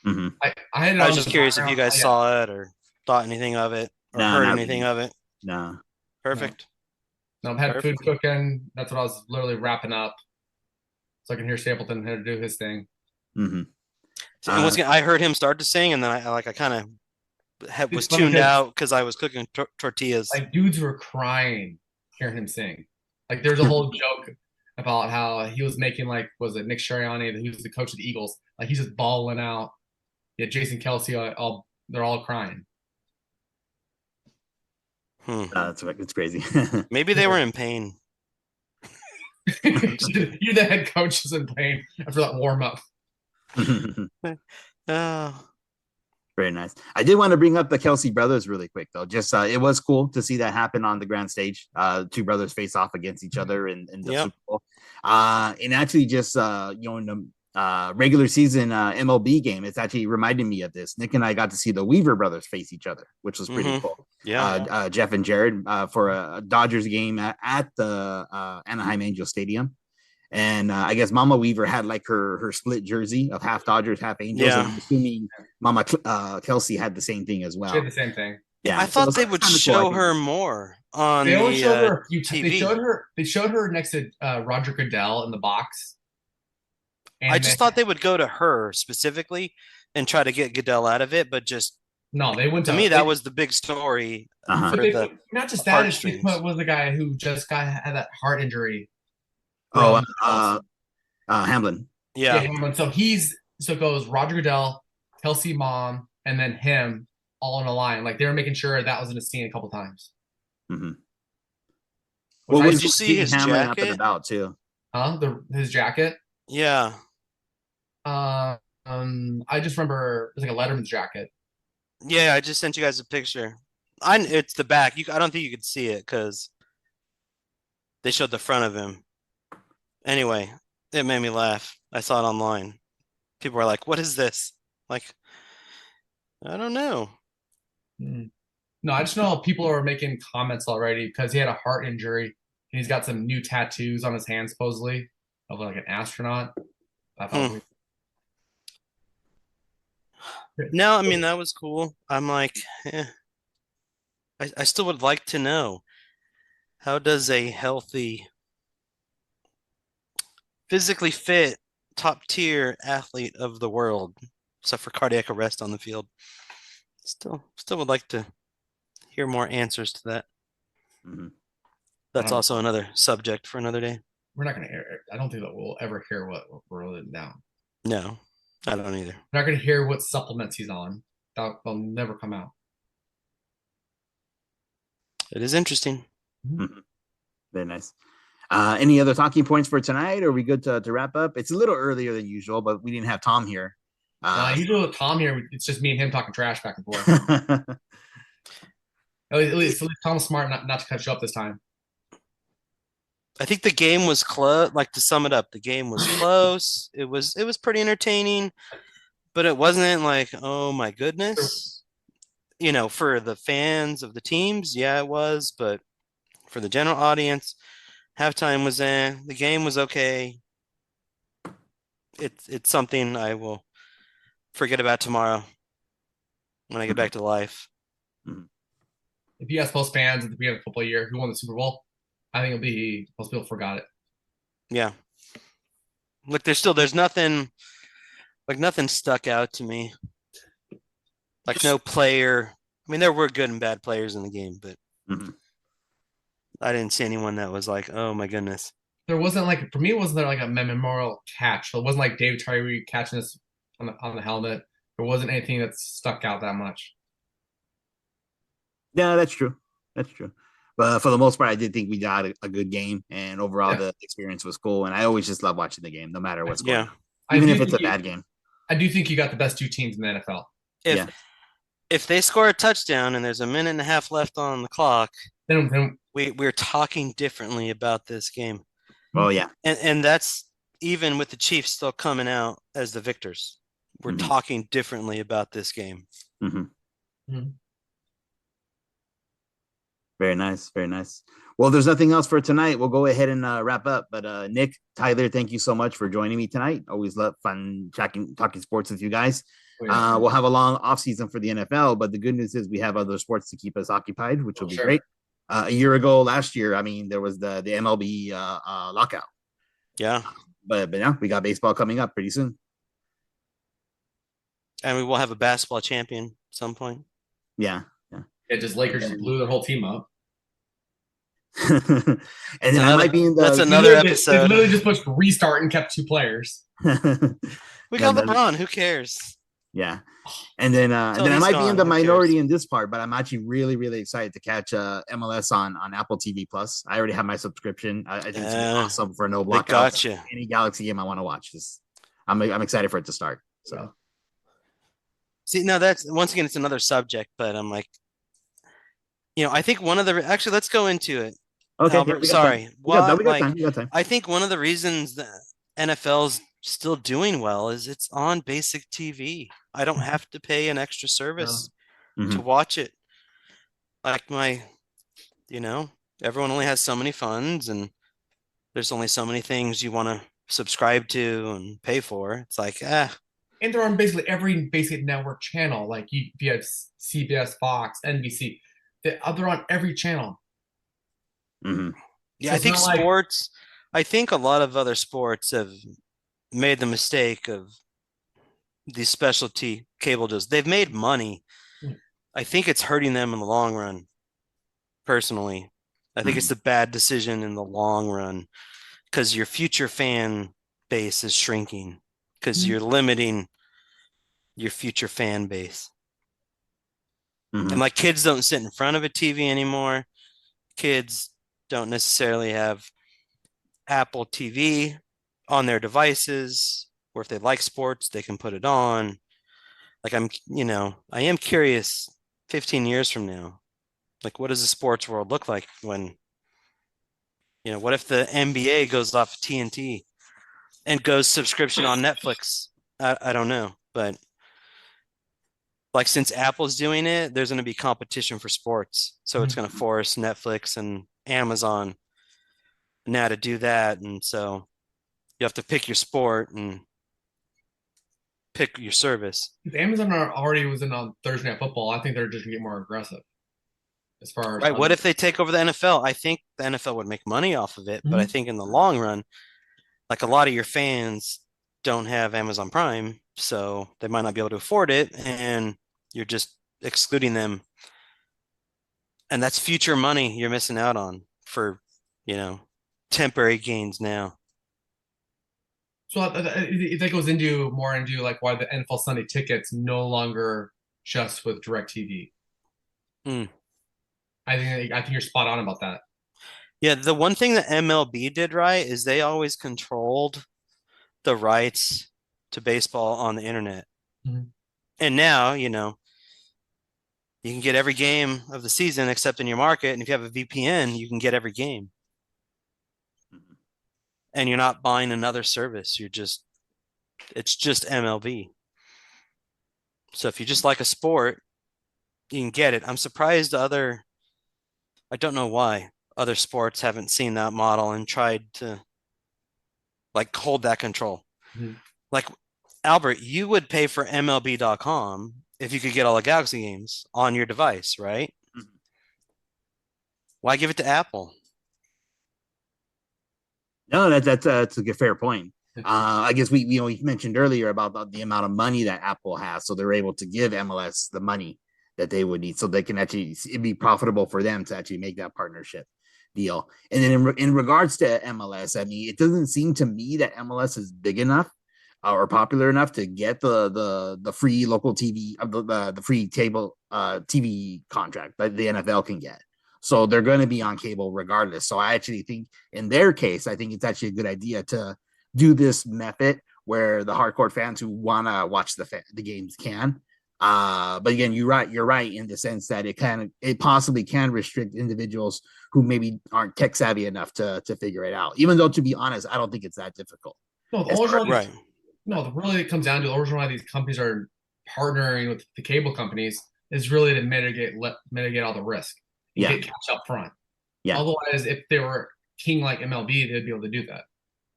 Mhm. I had it I was on just the curious if you background. guys Yeah, saw it or thought anything of it or Nah, heard not anything really. of it. Nah. no, Perfect. no, I've had food Perfect. cooking. That's what I was literally wrapping up, so I can hear Stapleton had to do his thing. Mhm. And I heard him start to sing, and then I kind of It's was funny tuned because out because I was cooking tortillas. like dudes were crying hearing him sing. Like there's a whole joke about how he was making like was it Nick Sirianni, he was the coach of the Eagles, like he's just bawling out. Yeah, Jason Kelsey, all they're all crying. It's crazy. Maybe they were in pain. You're the head coach is in pain after that warm up. Oh, Very nice. I did want to bring up the Kelsey brothers really quick though. Just it was cool to see that happen on the grand stage. Two brothers face off against each other in the yep. Super Bowl. And actually just in the regular season MLB game, it's actually reminded me of this. Nick and I got to see the Weaver brothers face each other, which was pretty cool. Yeah. Jeff and Jared for a Dodgers game at the Anaheim Angel Stadium. And I guess Mama Weaver had like her split jersey of half Dodgers, half Angels. Yeah. And I'm assuming Mama Kelsey had the same thing as well. She had the same thing. Yeah, I thought they would show her more on They only showed her TV. They showed her next to Roger Goodell in the box. And I just thought they would go to her specifically and try to get Goodell out of it, but just no, they went to me that was the big story for the not just that. They put was the guy who just had that heart injury. Hamlin. Yeah. Hamlin. So it goes Roger Goodell, Kelsey mom, and then him all in a line. Like they were making sure that was in a scene a couple times. Mm-hmm. Well, did you see his Hamlin jacket? About too. Huh? His jacket? Yeah. I just remember it was like a Letterman's jacket. Yeah, I just sent you guys a picture. It's the back. I don't think you could see it because they showed the front of him. Anyway, it made me laugh. I saw it online. People were like, "What is this?" Like, I don't know. No, I just know people are making comments already because he had a heart injury and he's got some new tattoos on his hands, supposedly, of like an astronaut. I thought No, I mean that was cool. I'm like, I still would like to know, how does a healthy, physically fit, top tier athlete of the world, except for cardiac arrest on the field, still would like to hear more answers to that. Mm-hmm. That's also another subject for another day. We're not going to hear it. I don't think that we'll ever hear what we're written down. No, I don't either. We're not going to hear what supplements he's on. They'll never come out. It is interesting. Mm-hmm. Very nice. Any other talking points for tonight? Or are we good to wrap up? It's a little earlier than usual, but we didn't have Tom here. Usually with Tom here, it's just me and him talking trash back and forth. At least Tom's smart not to cut you up this time. I think the game was close. Like, to sum it up, the game was close. It was pretty entertaining, but it wasn't like, oh my goodness. For the fans of the teams, yeah, it was, but for the general audience, halftime was in. The game was okay. It's something I will forget about tomorrow when I get back to life. If you ask most fans at the beginning of the football year who won the Super Bowl, I think it'll be most people forgot it. Yeah. Look, there's nothing stuck out to me. Like no player. I mean, there were good and bad players in the game, but I didn't see anyone that was like, oh my goodness. There wasn't like, for me, wasn't there like a memorial catch? It wasn't like David Tyree catching this on the helmet. There wasn't anything that stuck out that much. Yeah, that's true. That's true. But for the most part, I did think we got a good game, and overall the experience was cool. And I always just love watching the game, no matter what's going on, even if it's a bad game. I do think you got the best two teams in the NFL. If they score a touchdown and there's a minute and a half left on the clock, Then we're talking differently about this game. Oh yeah. And that's even with the Chiefs still coming out as the victors. We're talking differently about this game. Very nice. Very nice. Well, there's nothing else for tonight. We'll go ahead and wrap up. But Nick, Tyler, thank you so much for joining me tonight. Always love fun talking sports with you guys. We'll have a long off season for the NFL, but the good news is we have other sports to keep us occupied, which will be great. A year ago, last year, I mean, there was the MLB lockout. Yeah. But now we got baseball coming up pretty soon. And we will have a basketball champion at some point. Yeah. Yeah, just Lakers just blew their whole team up. And then I might be in the. That's another episode. They literally just pushed restart and kept 2 players. We got LeBron. Who cares? Yeah. And then I might be in the minority in this part, but I'm actually really, really excited to catch MLS on Apple TV Plus. I already have my subscription. I think it's awesome for no blockouts. Gotcha. Any Galaxy game I want to watch. I'm excited for it to start. So. See, no, that's once again, it's another subject, but I'm like, I think one of the actually, let's go into it. Okay. Albert, sorry. We got time. I think one of the reasons that NFL's still doing well is it's on basic TV. I don't have to pay an extra service to watch it. Like everyone only has so many funds and there's only so many things you want to subscribe to and pay for. It's like, And they're on basically every basic network channel. Like you have CBS, Fox, NBC. They're on every channel. Yeah, so I think sports. I think a lot of other sports have made the mistake of these specialty cable deals. They've made money. I think it's hurting them in the long run. Personally, I think it's a bad decision in the long run because your future fan base is shrinking because you're limiting your future fan base. And like kids don't sit in front of a TV anymore. Kids don't necessarily have Apple TV on their devices, or if they like sports, they can put it on. Like I am curious 15 years from now, like what does the sports world look like when, what if the NBA goes off TNT and goes subscription on Netflix? I don't know, but like since Apple's doing it, there's going to be competition for sports. So it's going to force Netflix and Amazon now to do that. And so you have to pick your sport and pick your service. If Amazon already was in on Thursday Night Football, I think they're just going to get more aggressive. As far as what if they take over the NFL? I think the NFL would make money off of it, but I think in the long run, like a lot of your fans don't have Amazon Prime, so they might not be able to afford it, and you're just excluding them. And that's future money you're missing out on for, temporary gains now. So that goes more into like why the NFL Sunday tickets no longer just with DirecTV. I think you're spot on about that. Yeah, the one thing that MLB did right is they always controlled the rights to baseball on the internet. And now, you can get every game of the season except in your market. And if you have a VPN, you can get every game. And you're not buying another service. It's just MLB. So if you just like a sport, you can get it. I'm surprised I don't know why other sports haven't seen that model and tried to like hold that control. Like Albert, you would pay for MLB.com if you could get all the Galaxy games on your device, right? Why give it to Apple? No, that's a good, fair point. I guess we mentioned earlier about the amount of money that Apple has, so they're able to give MLS the money that they would need, so they can actually it'd be profitable for them to actually make that partnership deal. And then in regards to MLS, I mean, it doesn't seem to me that MLS is big enough or popular enough to get the free local TV, the free cable TV contract that the NFL can get. So they're going to be on cable regardless. So I actually think in their case, I think it's actually a good idea to do this method where the hardcore fans who want to watch the games can. But again, you're right in the sense that it possibly can restrict individuals who maybe aren't tech savvy enough to figure it out. Even though, to be honest, I don't think it's that difficult. No, the As only far reason as- Right. no, really it comes down to the reason why these companies are partnering with the cable companies is really to mitigate all the risk and Yeah. get cash up front. Yeah. Otherwise, if they were king like MLB, they'd be able to do that.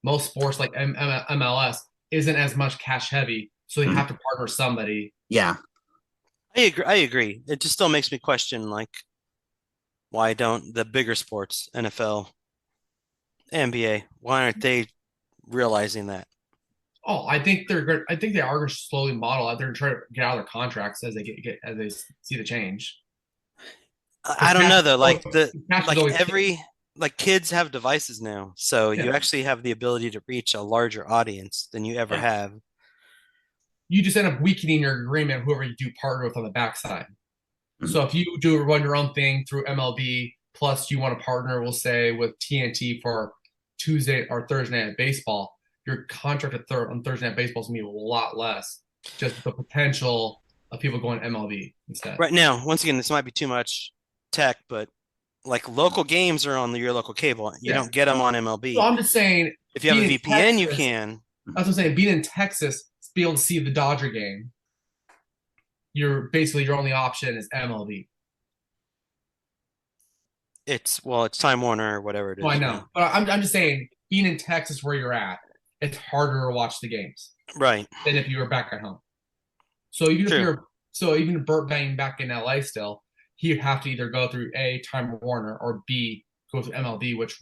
Most sports like MLS isn't as much cash heavy, so they have to partner with somebody. Yeah. I agree. It just still makes me question, like, why don't the bigger sports, NFL, NBA, why aren't they realizing that? Oh, I think they're good. I think they are going to slowly model out there and try to get out of their contracts as they get as they see the change. I don't know though. Like Cash is always every like kids have devices now, so you Yeah. actually have the ability to reach a larger audience than you ever Yeah. have. you just end up weakening your agreement, whoever you do partner with on the backside. Mhm. So if you do run your own thing through MLB, plus you want to partner, we'll say with TNT for Tuesday or Thursday night baseball, your contract on Thursday night baseball is going to be a lot less. Just the potential of people going MLB instead. Right now, once again, this might be too much tech, but like local games are on your local cable. You Yeah. don't get them on MLB. So I'm just saying, If you have a being in VPN, you Texas- can. That's what I'm saying. Being in Texas, to be able to see the Dodger game, your only option is MLB. It's Time Warner or whatever it is. Oh, I know, now. but I'm just saying, being in Texas where you're at, it's harder to watch the games Right. than if you were back at home. So even True. even Burt being back in LA still, he'd have to either go through A, Time Warner, or B, go through MLB, which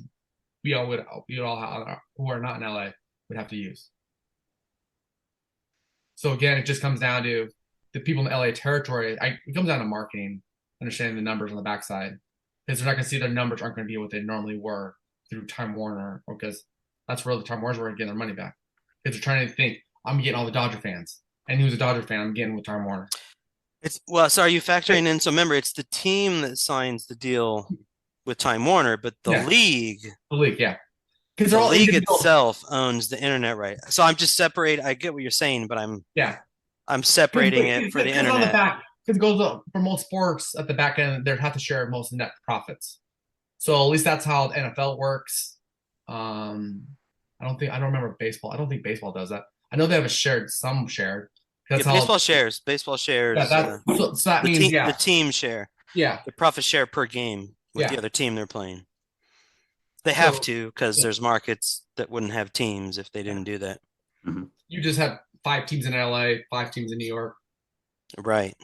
we all who are not in LA would have to use. So again, it just comes down to the people in the LA territory. It comes down to marketing, understanding the numbers on the backside, because they're not going to see their numbers aren't going to be what they normally were through Time Warner, or because that's where the Time Warner's were getting their money back. Because they're trying to think, I'm getting all the Dodger fans, and who's a Dodger fan, I'm getting with Time Warner. So are you factoring in? So remember, it's the team that signs the deal with Time Warner, but the Yeah. league, Yeah, because the they're all league individual. itself owns the internet right. So I'm just separating. I get what you're saying, but Yeah, I'm separating it for the on the internet. back, because it goes up for most sports at the back end, they'd have to share most net profits. So at least that's how the NFL works. I don't remember baseball. I don't think baseball does that. I know they have some shared. That's how Baseball shares. Baseball shares. Yeah, so that means the team share. Yeah. The profit share per game with the other team they're playing. They have to, because there's markets that wouldn't have teams if they didn't do that. Mm-hmm. You just have 5 teams in LA, 5 teams in New York. Right.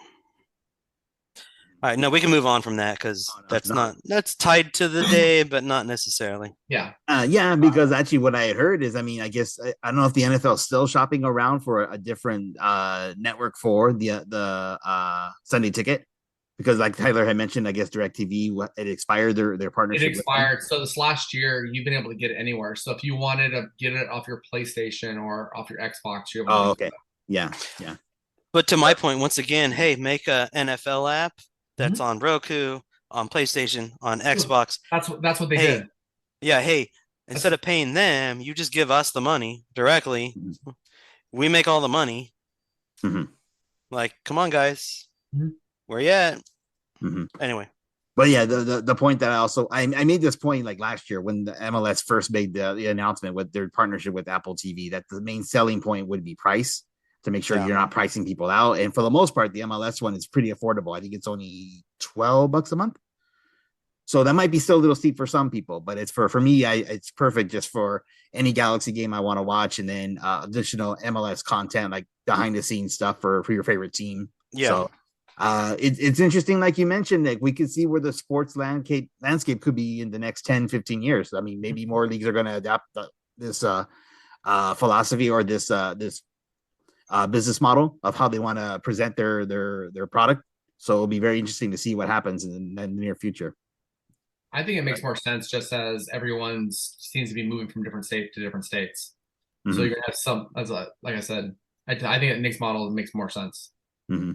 All right. No, we can move on from that because that's tied to the day, but not necessarily. Yeah. Because actually what I had heard is, I guess I don't know if the NFL is still shopping around for a different network for the Sunday Ticket, because like Tyler had mentioned, I guess DirecTV, it expired their partnership. It expired. So this last year, you've been able to get it anywhere. So if you wanted to get it off your PlayStation or off your Xbox, you're able to okay. Yeah. But to my point, once again, hey, make a NFL app that's on Roku, on PlayStation, on Xbox. That's what they did. Yeah, hey, instead of paying them, you just give us the money directly. Mm-hmm. We make all the money. Mm-hmm. Like, come on, guys. Mm-hmm. Where you at? Mm-hmm. Anyway. But yeah, the point that I made this point like last year when the MLS first made the announcement with their partnership with Apple TV, that the main selling point would be price, to make sure you're not pricing people out. And for the most part, the MLS one is pretty affordable. I think it's only $12 a month. So that might be still a little steep for some people, but it's for me, it's perfect just for any Galaxy game I want to watch, and then additional MLS content like behind the scenes stuff for your favorite team. Yeah. So it's interesting, like you mentioned, Nick, we could see where the sports landscape could be in the next 10, 15 years. I mean, maybe more leagues are going to adapt this philosophy or this business model of how they want to present their product. So it'll be very interesting to see what happens in the near future. I think it makes more sense just as everyone seems to be moving from different state to different states. Mm-hmm. So you're gonna have some, like I said, I think Nick's model makes more sense. Mm-hmm.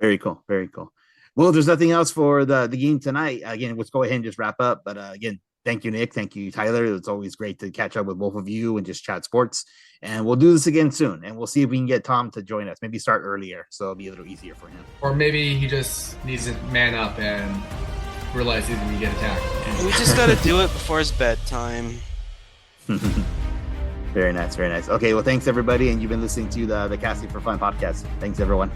Very cool. Very cool. Well, if there's nothing else for the game tonight, again, let's go ahead and just wrap up. But again, Thank you, Nick. Thank you, Tyler. It's always great to catch up with both of you and just chat sports. And we'll do this again soon. And we'll see if we can get Tom to join us. Maybe start earlier, so it'll be a little easier for him. Or maybe he just needs to man up and realize he's going to get attacked. We just got to do it before his bedtime. Very nice, very nice. Okay, well, thanks, everybody. And you've been listening to the Casting for Fun podcast. Thanks, everyone.